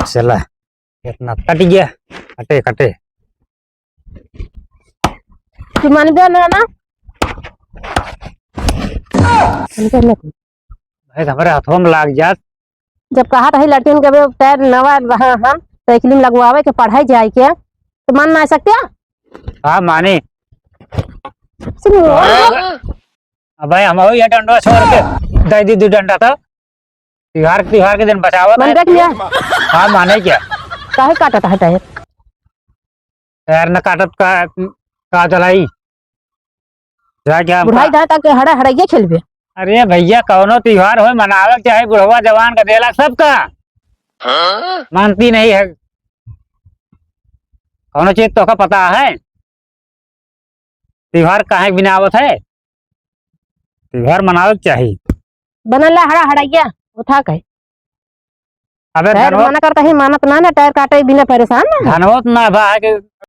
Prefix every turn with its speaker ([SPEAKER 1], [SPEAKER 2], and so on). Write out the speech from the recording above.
[SPEAKER 1] चला इतना कट गया, कटे कटे
[SPEAKER 2] मान गया ना
[SPEAKER 1] भाई हमारे हाथों में लाग जात।
[SPEAKER 2] जब कहा रही लड़किन के पैर नवा हम साइकिल में लगवावे के पढ़ाई जाए के तो मान ना सकते
[SPEAKER 1] हाँ माने भाई हम ये डंडा छोड़ के दे दी दो डंडा था त्योहार के दिन बचावा
[SPEAKER 2] मन देख लिया।
[SPEAKER 1] हाँ माने क्या
[SPEAKER 2] काहे काटता है टायर
[SPEAKER 1] टायर न काटत का चलाई जा क्या
[SPEAKER 2] बुढ़ाई दा तक हड़ा हड़ाइया खेलबे।
[SPEAKER 1] अरे भैया कौनो त्योहार हो मनावे चाहे बुढ़वा जवान का देला सबका मानती नहीं है कौनो चीज तो का पता है त्योहार काहे बिनावत है त्योहार मनावे चाहिए
[SPEAKER 2] बनल हड़ा हड़ाइया उठा कहे
[SPEAKER 1] अबे
[SPEAKER 2] टायर मना करता है मानत ना टायर काटे बिना परेशान ना
[SPEAKER 1] धनवत ना बा